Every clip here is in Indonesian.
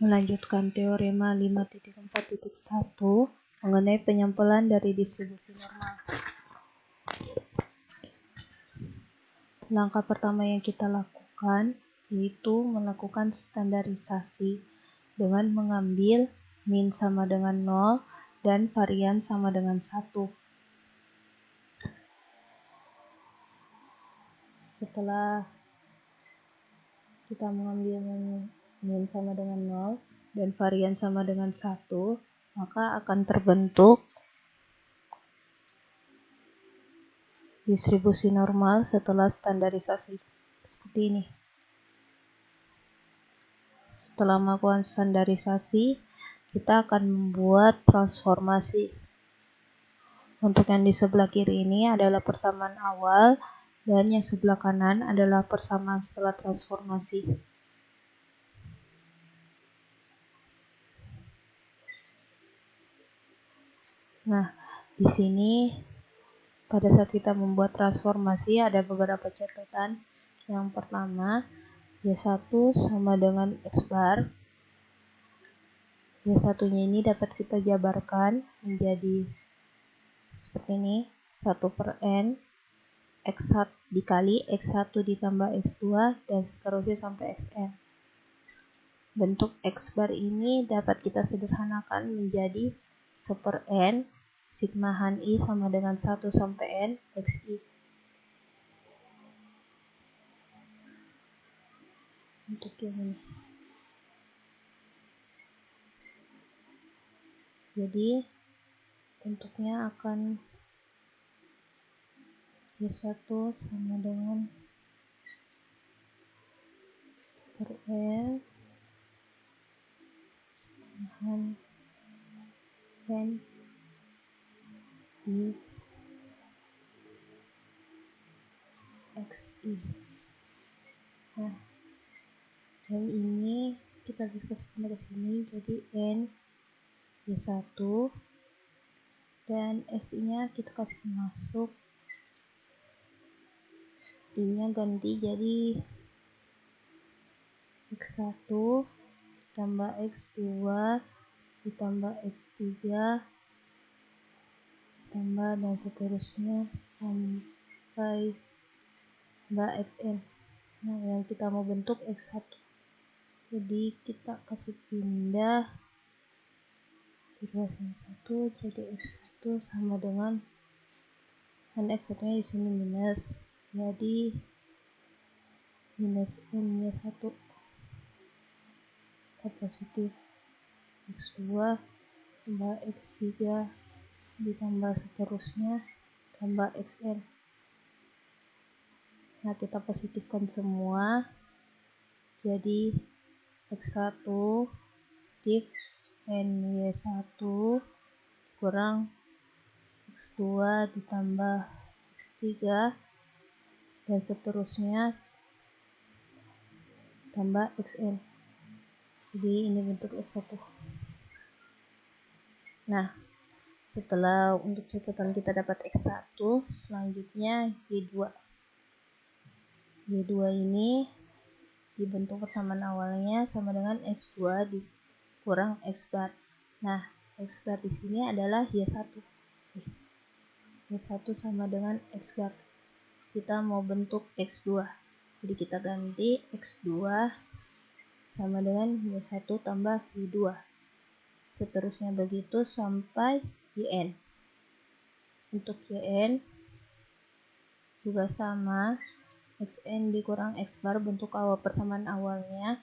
Melanjutkan teorema 5.4.1 mengenai penyampelan dari distribusi normal. Langkah pertama yang kita lakukan yaitu melakukan standarisasi dengan mengambil min sama dengan 0 dan varian sama dengan 1. Setelah kita mengambil min sama dengan 0 dan varian sama dengan 1, maka akan terbentuk distribusi normal setelah standarisasi seperti ini. Setelah melakukan standarisasi, kita akan membuat transformasi. Untuk yang di sebelah kiri ini adalah persamaan awal dan yang sebelah kanan adalah persamaan setelah transformasi. Nah, di sini pada saat kita membuat transformasi ada beberapa catatan. Yang pertama, Y1 sama dengan X bar. Y1-nya ini dapat kita jabarkan menjadi seperti ini, 1/n X1 dikali X1 ditambah X2 dan seterusnya sampai Xn. Bentuk X bar ini dapat kita sederhanakan menjadi 1/n sigma han I sama dengan 1 sampai n Xi. Untuk yang ini. Jadi bentuknya akan Y1 sama dengan 1/n sigma han n I Xi. Nah, n ini kita bisa kasih ke sini jadi n Y1 dan Xi-nya kita kasih masuk, I-nya ganti jadi X1 ditambah X2 ditambah X3 ditambah dan seterusnya sampai Xn. Nah, yang kita mau bentuk X1. Jadi kita kasih pindah sama 1 jadi X1 sama dengan dan X1-nya di sini minus. Jadi minus N-nya 1 positif X2 tambah X3 ditambah seterusnya tambah Xn. Nah, kita positifkan semua jadi X1 positif NY1 kurang X2 ditambah X3 dan seterusnya tambah Xn. Jadi ini bentuk X1. Nah, setelah untuk catatan kita dapat X1, selanjutnya Y2. Y2 ini dibentuk persamaan awalnya sama dengan X2 dikurang X bar. Nah, X bar di sini adalah Y1. Y1 sama dengan X bar. Kita mau bentuk X2. Jadi kita ganti X2 sama dengan Y1 tambah Y2. Seterusnya begitu sampai Yn. Untuk Yn juga sama, Xn dikurang X bar bentuk awal persamaan awalnya.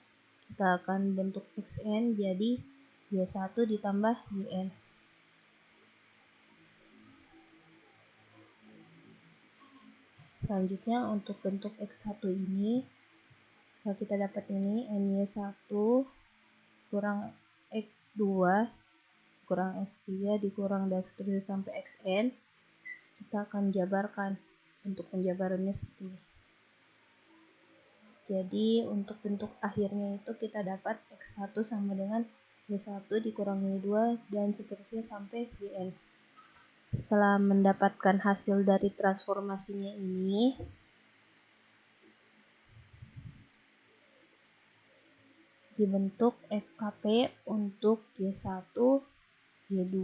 Kita akan bentuk Xn jadi Y1 ditambah Yn. Selanjutnya untuk bentuk X1 ini, kalau kita dapat ini Ny1 kurang X2 kurang X3 dikurang dan seterusnya sampai Xn, kita akan jabarkan. Untuk penjabarannya seperti ini. Jadi untuk bentuk akhirnya itu kita dapat X1 sama dengan Y1 dikurang Y2 dan seterusnya sampai Yn. Setelah mendapatkan hasil dari transformasinya ini, dibentuk FKP untuk Y1, Y2,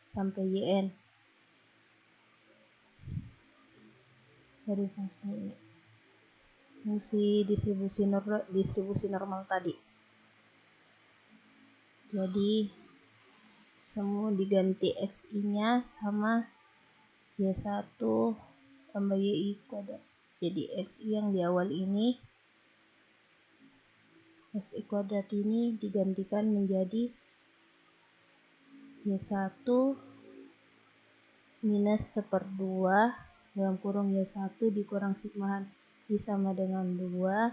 sampai YN dari fungsi ini. Fungsi distribusi normal tadi. Jadi semua diganti XI-nya sama Y1 tambah YI kuadrat. Jadi XI yang di awal ini, XI kuadrat ini digantikan menjadi Y1 minus 1/2 dalam kurung Y1 dikurang sigma I sama dengan 2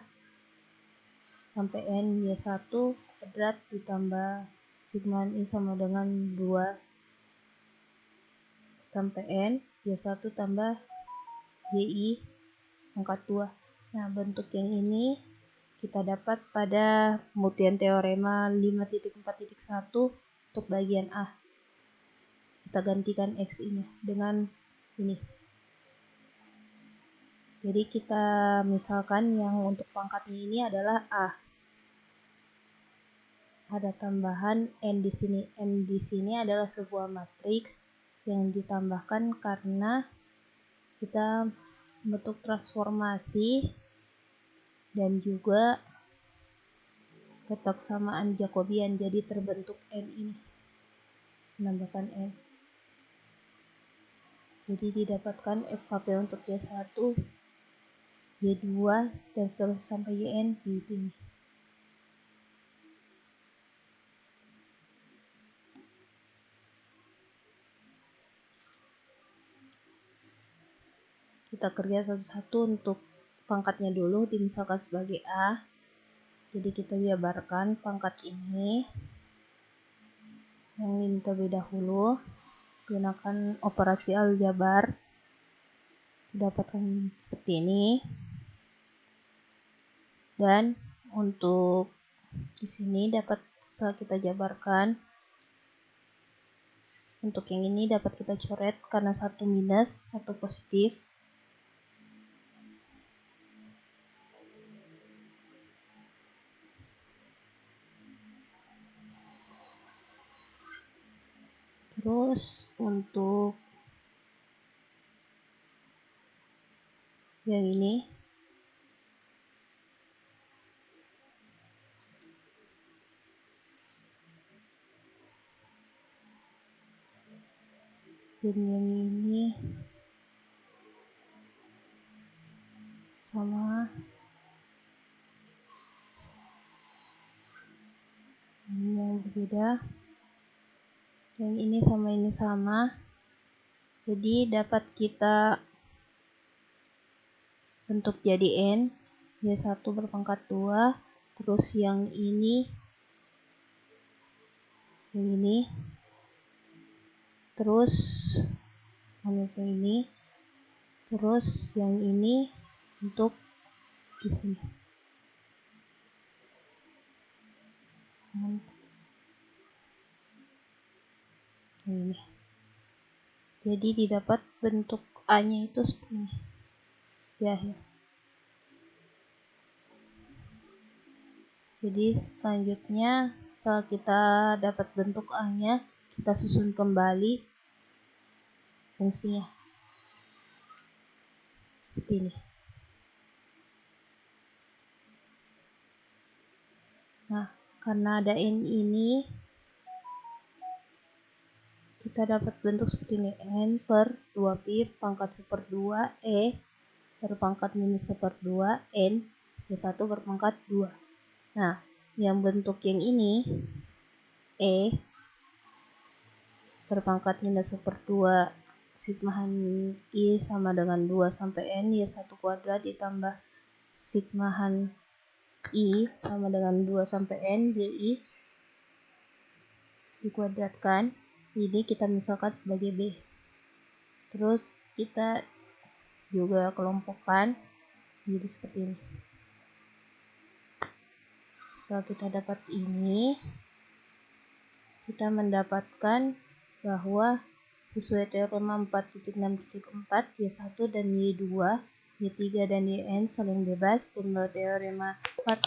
sampai N Y1 kuadrat ditambah sigma I sama dengan 2 sampai N Y1 tambah YI pangkat 2. Nah, bentuk yang ini kita dapat pada pembuktian teorema 5.4.1 untuk bagian A. Kita gantikan XI-nya dengan ini. Jadi kita misalkan yang untuk pangkatnya ini adalah A. Ada tambahan N di sini. N di sini adalah sebuah matriks yang ditambahkan karena kita bentuk transformasi dan juga ketaksamaan Jacobian, jadi terbentuk N ini, menambahkan N. Jadi didapatkan FKP untuk Y1, Y2, dan seterusnya sampai YN di ini. Kita kerja satu-satu untuk pangkatnya dulu, dimisalkan sebagai A. Jadi kita jabarkan pangkat ini. Yang ini terlebih dahulu, gunakan operasi aljabar, didapatkan seperti ini. Dan untuk di sini dapat kita jabarkan. Untuk yang ini dapat kita coret karena satu minus, satu positif. Terus untuk yang ini dan yang ini sama ini yang berbeda, yang ini sama, jadi dapat kita bentuk jadi N Y1 berpangkat 2, terus yang ini terus yang ini, terus yang ini untuk di sini. Ini. Jadi didapat bentuk A-nya itu seperti ini. Ya. Jadi selanjutnya setelah kita dapat bentuk A-nya, kita susun kembali fungsinya. Seperti ini. Nah, karena ada N ini, kita dapat bentuk seperti ini. N per 2pi pangkat 1/2 E per pangkat minus 1/2 N Y1 berpangkat 2. Nah, yang bentuk yang ini E berpangkat minus 1/2 sigma I sama dengan 2 sampai N Y1 kuadrat ditambah sigma I sama dengan 2 sampai N YI dikuadratkan. Ini kita misalkan sebagai B. Terus kita juga kelompokkan jadi seperti ini. Setelah kita dapat ini, kita mendapatkan bahwa sesuai teorema 4.6.4 Y1 dan Y2, Y3 dan YN saling bebas, dan teorema 4